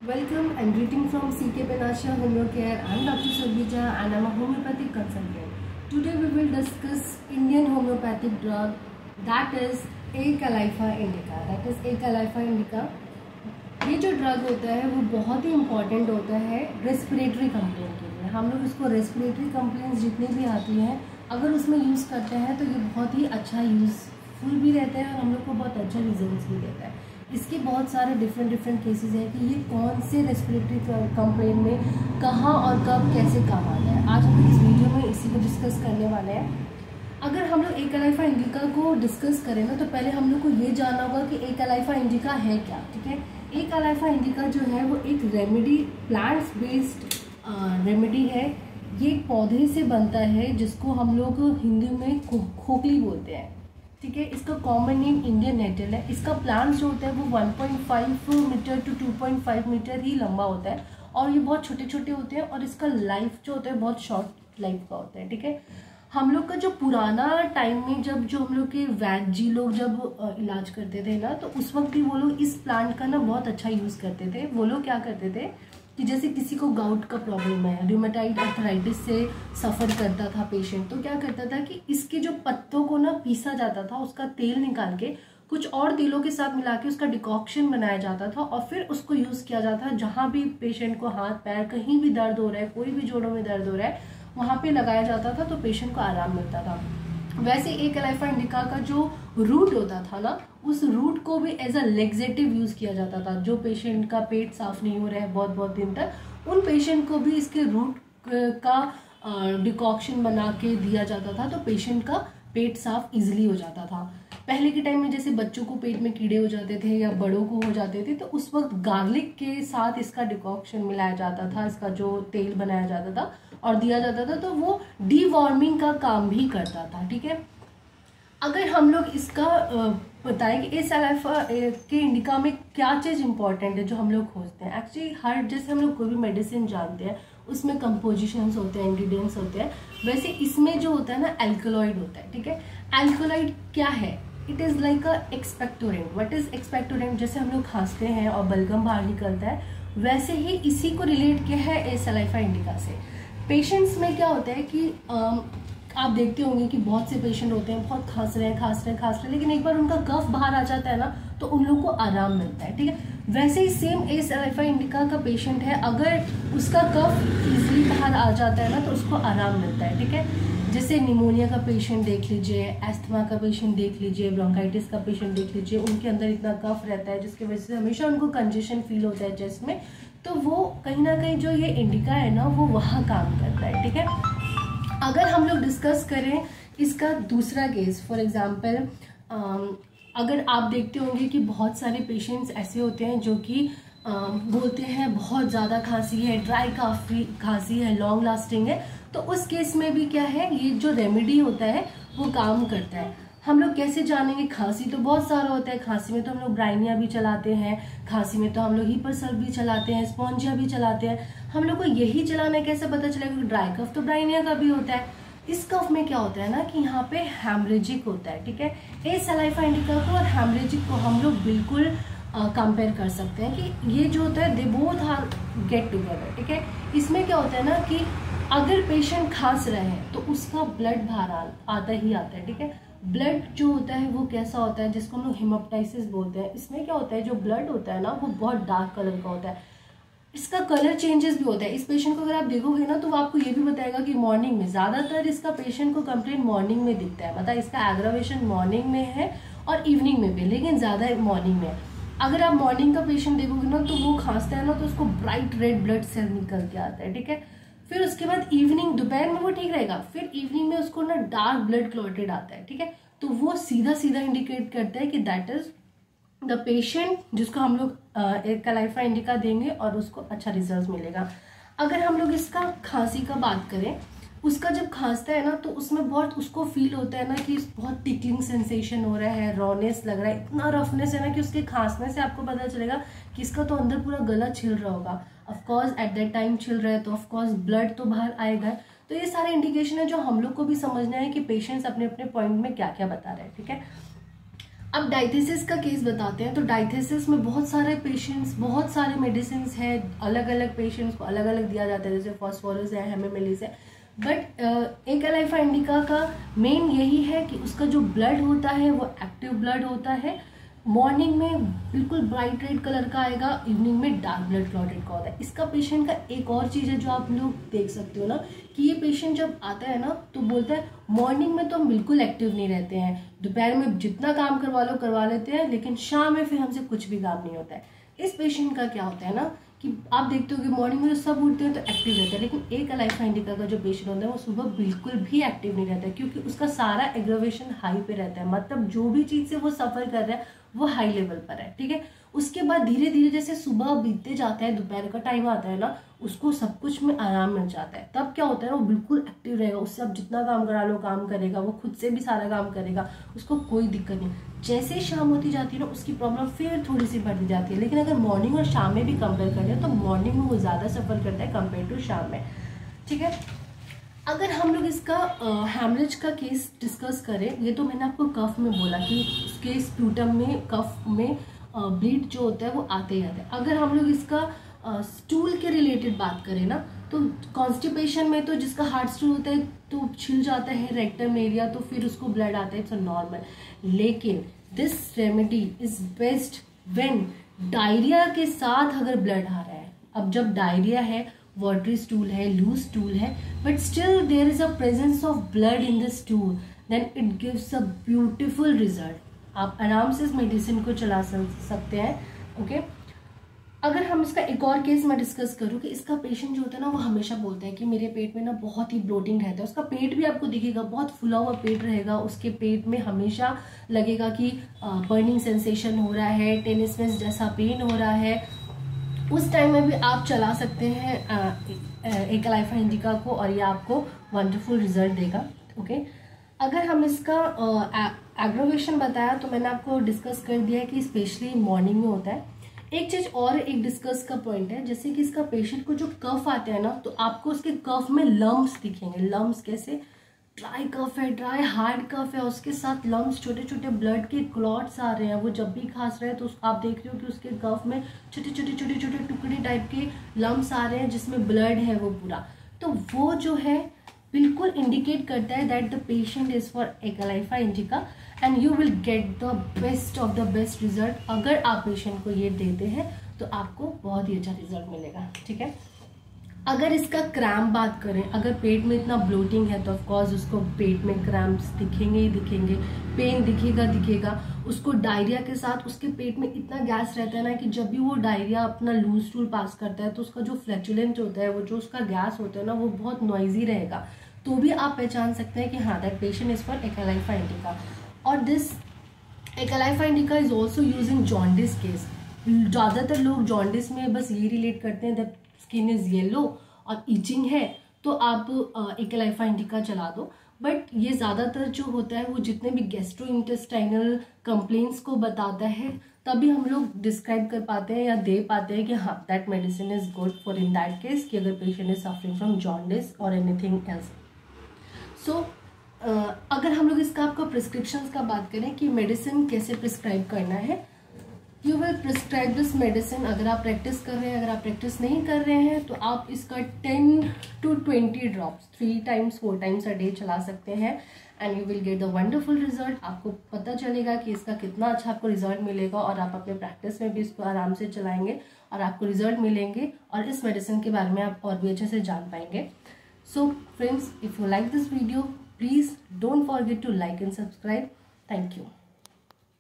Welcome and greeting from CK Penasha Homeo Care. I am Dr. Sarbija and I am a homeopathic consultant. Today we will discuss Indian homeopathic drug that is A-Califa Indica. ये जो drug होता है वो बहुत ही important होता है respiratory complain के लिए। हम लोग इसको रेस्पिरेटरी कंप्लेंट्स जितनी भी आती हैं अगर उसमें यूज़ करते हैं तो ये बहुत ही अच्छा यूज़फुल भी रहता है और हम लोग को बहुत अच्छा रिजल्ट्स भी देता है। इसके बहुत सारे डिफरेंट केसेस हैं कि ये कौन से रेस्पिरेटरी कंप्लेन में कहाँ और कब कैसे काम आता है। आज हम इस वीडियो में इसी को डिस्कस करने वाले हैं। अगर हम लोग A-Califa इंडिका को डिस्कस करें ना तो पहले हम लोग को ये जानना होगा कि A-Califa इंडिका है क्या। ठीक है, A-Califa इंडिका जो है वो एक रेमेडी, प्लांट्स बेस्ड रेमेडी है। ये एक पौधे से बनता है जिसको हम लोग हिंदी में खोखली बोलते हैं। ठीक है, इसका कॉमन नेम इंडियन नेटल है। इसका प्लांट जो होता है वो 1.5 मीटर टू 2.5 मीटर ही लंबा होता है और ये बहुत छोटे छोटे होते हैं और इसका लाइफ जो होता है बहुत शॉर्ट लाइफ का होता है। ठीक है, हम लोग का जो पुराना टाइम में जब जो हम लोग के वैद्य जी लोग जब इलाज करते थे ना तो उस वक्त भी वो लोग इस प्लांट का ना बहुत अच्छा यूज़ करते थे। वो लोग क्या करते थे कि जैसे किसी को गाउट का प्रॉब्लम है, रूमेटाइड आर्थराइटिस से सफ़र करता था पेशेंट, तो क्या करता था कि इसके जो पत्तों को ना पीसा जाता था, उसका तेल निकाल के कुछ और तेलों के साथ मिला के उसका डिकॉक्शन बनाया जाता था और फिर उसको यूज़ किया जाता था। जहाँ भी पेशेंट को हाथ पैर कहीं भी दर्द हो रहा है, कोई भी जोड़ों में दर्द हो रहा है, वहाँ पे लगाया जाता था तो पेशेंट को आराम मिलता था। वैसे A-Califa इंडिका का जो रूट होता था ना, उस रूट को भी एज अ लेग्जेटिव यूज़ किया जाता था। जो पेशेंट का पेट साफ नहीं हो रहा है बहुत दिन तक, उन पेशेंट को भी इसके रूट का डिकॉक्शन बना के दिया जाता था तो पेशेंट का पेट साफ इजीली हो जाता था। पहले के टाइम में जैसे बच्चों को पेट में कीड़े हो जाते थे या बड़ों को हो जाते थे तो उस वक्त गार्लिक के साथ इसका डिकॉक्शन मिलाया जाता था, इसका जो तेल बनाया जाता था और दिया जाता था तो वो डीवॉर्मिंग का काम भी करता था। ठीक है, अगर हम लोग इसका बताएं कि A-Califa के इंडिका में क्या चीज़ इंपॉर्टेंट है जो हम लोग खोजते हैं। एक्चुअली हर जैसे हम लोग कोई भी मेडिसिन जानते हैं उसमें कंपोजिशंस होते हैं, इंग्रेडिएंट्स होते हैं, वैसे इसमें जो होता है ना एल्कलॉइड होता है। ठीक है, एल्कलॉइड क्या है? It is like a expectorant. What is expectorant? जैसे हम लोग खांसते हैं और बलगम बाहर निकलता है, वैसे ही इसी को रिलेट किया है A-Califa इंडिका से। पेशेंट्स में क्या होता है कि आप देखते होंगे कि बहुत से पेशेंट होते हैं बहुत खांस रहे हैं, लेकिन एक बार उनका कफ बाहर आ जाता है ना तो उन लोगों को आराम मिलता है। ठीक है, वैसे ही सेम A-Califa इंडिका का पेशेंट है, अगर उसका कफ इजीली बाहर आ जाता है ना तो उसको आराम मिलता है। ठीक है, जैसे निमोनिया का पेशेंट देख लीजिए, एस्थमा का पेशेंट देख लीजिए, ब्रोंकाइटिस का पेशेंट देख लीजिए, उनके अंदर इतना कफ रहता है जिसकी वजह से हमेशा उनको कंजेशन फील होता है चेस्ट में, तो वो कहीं ना कहीं जो ये इंडिका है ना वो वहाँ काम करता है। ठीक है, अगर हम लोग डिस्कस करें इसका दूसरा केस, फॉर एग्जांपल अगर आप देखते होंगे कि बहुत सारे पेशेंट्स ऐसे होते हैं जो कि बोलते हैं बहुत ज़्यादा खांसी है, ड्राई खांसी है, लॉन्ग लास्टिंग है, तो उस केस में भी क्या है, ये जो रेमेडी होता है वो काम करता है। हम लोग कैसे जानेंगे? खांसी तो बहुत सारा होता है, खांसी में तो हम लोग ब्राइनिया भी चलाते हैं, खांसी में तो हम लोग हिपरसल्फ भी चलाते हैं, स्पॉन्जिया भी चलाते हैं। हम लोग को यही चलाना कैसे पता चलेगा? क्योंकि ड्राई कफ तो ब्राइनिया का भी होता है। इस कफ में क्या होता है ना कि यहाँ पे हैमरेजिक होता है। ठीक है, A-Califa इंडिका को और हैमरेजिक को हम लोग बिल्कुल कंपेयर कर सकते हैं कि ये जो होता है they both are get together. ठीक है, इसमें क्या होता है ना कि अगर पेशेंट खांस रहे हैं तो उसका ब्लड बाहर आता ही आता है। ठीक है, ब्लड जो होता है वो कैसा होता है, जिसको हम लोग हेमाटाइटिस बोलते हैं। इसमें क्या होता है, जो ब्लड होता है ना वो बहुत डार्क कलर का होता है, इसका कलर चेंजेस भी होता है। इस पेशेंट को अगर आप देखोगे ना तो वो आपको ये भी बताएगा कि मॉर्निंग में ज़्यादातर इसका पेशेंट को कंप्लेंट मॉर्निंग में दिखता है, मतलब इसका एग्रावेशन मॉर्निंग में है और इवनिंग में भी, लेकिन ज़्यादा मॉर्निंग में। अगर आप मॉर्निंग का पेशेंट देखोगे ना तो वो खांसता है ना तो उसको ब्राइट रेड ब्लड सेल निकल के आता है। ठीक है, फिर उसके बाद इवनिंग, दोपहर में वो ठीक रहेगा, फिर इवनिंग में उसको ना डार्क ब्लड क्लॉटेड आता है। ठीक है, तो वो सीधा इंडिकेट करता है कि दैट इज द पेशेंट जिसको हम लोग A-Califa इंडिका देंगे और उसको अच्छा रिजल्ट मिलेगा। अगर हम लोग इसका खांसी का बात करें, उसका जब खांसता है ना तो उसमें बहुत उसको फील होता है ना कि बहुत टिकलिंग सेंसेशन हो रहा है, रॉनेस लग रहा है, इतना रफनेस है ना कि उसके खांसने से आपको पता चलेगा कि इसका तो अंदर पूरा गला छिल रहा होगा। ऑफकोर्स एट दैट टाइम छिल रहा है तो ऑफकोर्स ब्लड तो बाहर आएगा। तो ये सारे इंडिकेशन है जो हम लोग को भी समझना है कि पेशेंट्स अपने अपने पॉइंट में क्या क्या बता रहे हैं। ठीक है, अब डायथिसिस का केस बताते हैं। तो डायथिसिस में बहुत सारे पेशेंट्स, बहुत सारे मेडिसिन है, अलग अलग पेशेंट्स को अलग अलग दिया जाता है, जैसे फॉस्फोरस है, हेमेमिलिस है। बट एक अलाइफा इंडिका का मेन यही है कि उसका जो ब्लड होता है वो एक्टिव ब्लड होता है। मॉर्निंग में बिल्कुल ब्राइट रेड कलर का आएगा, इवनिंग में डार्क ब्लड क्लॉटेड का होता है। इसका पेशेंट का एक और चीज़ है जो आप लोग देख सकते हो ना, कि ये पेशेंट जब आता है ना तो बोलता है मॉर्निंग में तो हम बिल्कुल एक्टिव नहीं रहते हैं, दोपहर में जितना काम करवा लो करवा लेते हैं, लेकिन शाम में फिर हमसे कुछ भी काम नहीं होता है। इस पेशेंट का क्या होता है ना कि आप देखते हो कि मॉर्निंग में तो सब उठते हैं तो एक्टिव रहते हैं, लेकिन एक अलाइफा इंडिका का जो पेशेंट होता है वो सुबह बिल्कुल भी एक्टिव नहीं रहता है, क्योंकि उसका सारा एग्रेवेशन हाई पे रहता है। मतलब जो भी चीज़ से वो सफ़र कर रहा है वो हाई लेवल पर है, ठीक है। उसके बाद धीरे धीरे जैसे सुबह बीतते जाता है, दोपहर का टाइम आता है ना, उसको सब कुछ में आराम मिल जाता है। तब क्या होता है, वो बिल्कुल एक्टिव रहेगा, उससे आप जितना काम करा लो काम करेगा, वो खुद से भी सारा काम करेगा, उसको कोई दिक्कत नहीं। जैसे ही शाम होती जाती है ना, उसकी प्रॉब्लम फिर थोड़ी सी बढ़ती जाती है। लेकिन अगर मॉर्निंग और शाम में भी कंपेयर करें तो मॉर्निंग में वो ज़्यादा सफ़र करता है कंपेयर टू शाम में, ठीक है। अगर हम लोग इसका हैमरेज का केस डिस्कस करें, ये तो मैंने आपको कफ में बोला कि उसके स्प्यूटम में, कफ में ब्लीड जो होता है वो आते ही आता है। अगर हम लोग इसका स्टूल के रिलेटेड बात करें ना, तो कॉन्स्टिपेशन में तो जिसका हार्ड स्टूल होता है तो छिल जाता है रेक्टम एरिया, तो फिर उसको ब्लड आता है, इट्स नॉर्मल। लेकिन this remedy is best when diarrhoea के साथ अगर ब्लड आ रहा है। अब जब डायरिया है, वाटरी स्टूल है, लूज स्टूल है, but still there is a presence of blood in the stool, then it gives a beautiful result. आप आराम से इस मेडिसिन को चला सकते हैं, ओके। अगर हम इसका एक और केस मैं डिस्कस करूँ कि इसका पेशेंट जो होता है ना वो हमेशा बोलता है कि मेरे पेट में ना बहुत ही ब्लोटिंग रहता है। उसका पेट भी आपको दिखेगा, बहुत फुला हुआ पेट रहेगा, उसके पेट में हमेशा लगेगा कि बर्निंग सेंसेशन हो रहा है, टेनिसनेस जैसा पेन हो रहा है। उस टाइम में भी आप चला सकते हैं एक अलाइफा इंडिका को, और ये आपको वंडरफुल रिजल्ट देगा, ओके। अगर हम इसका एग्रोवेशन बताया तो मैंने आपको डिस्कस कर दिया है कि स्पेशली मॉर्निंग में होता है। एक चीज और एक डिस्कस का पॉइंट है, जैसे कि इसका पेशेंट को जो कफ आते हैं ना, तो आपको उसके कफ में लम्ब्स दिखेंगे। लम्ब्स कैसे? ड्राई कफ है, ड्राई हार्ड कफ है, उसके साथ लम्ब्स, छोटे छोटे ब्लड के क्लॉट्स आ रहे हैं। वो जब भी खांस रहे हैं तो आप देख रहे हो कि उसके कफ में छोटे छोटे छोटे छोटे टुकड़े टाइप के लम्ब्स आ रहे हैं जिसमें ब्लड है वो पूरा। तो वो जो है बिल्कुल इंडिकेट करता है that the patient is for Acalypha indica and you will get the best of the best result. अगर आप पेशेंट को ये देते हैं तो आपको बहुत ही अच्छा रिजल्ट मिलेगा, ठीक है। अगर इसका क्रैम्प बात करें, अगर पेट में इतना ब्लोटिंग है तो ऑफकोर्स उसको पेट में क्रैम्प्स दिखेंगे ही दिखेंगे, पेन दिखेगा। उसको डायरिया के साथ उसके पेट में इतना गैस रहता है ना कि जब भी वो डायरिया अपना लूज स्टूल पास करता है तो उसका जो फ्लैचुलेंट होता है, वो जो उसका गैस होता है ना, वो बहुत नॉइजी रहेगा। तो भी आप पहचान सकते हैं कि हाँ, that patient is for Acalypha indica. और this Acalypha indica is also use in jaundice case. ज़्यादातर लोग जॉन्डिस में बस ये रिलेट करते हैं दैट स्किन इज येलो और इचिंग है तो आप एक अलाइफा इंडिका चला दो। बट ये ज़्यादातर जो होता है वो जितने भी गैस्ट्रो इंटेस्टाइनल कंप्लेंट्स को बताता है, तभी हम लोग डिस्क्राइब कर पाते हैं या दे पाते हैं कि हाँ, that medicine is good for in that case, कि अगर patient is suffering from jaundice और एनीथिंग एल्स। सो अगर हम लोग इसका आपको प्रिस्क्रिप्शन का बात करें कि मेडिसिन कैसे प्रिस्क्राइब करना है, you will prescribe this medicine. अगर आप प्रैक्टिस कर रहे हैं, अगर आप प्रैक्टिस नहीं कर रहे हैं तो आप इसका 10 to 20 drops 3 times 4 times a day चला सकते हैं and you will get the wonderful result. आपको पता चलेगा कि इसका कितना अच्छा आपको रिजल्ट मिलेगा, और आप अपने प्रैक्टिस में भी इसको आराम से चलाएंगे और आपको रिजल्ट मिलेंगे, और इस मेडिसिन के बारे में आप और भी अच्छे से जान पाएंगे। So friends, if you like this video, please don't forget to like and subscribe. Thank you.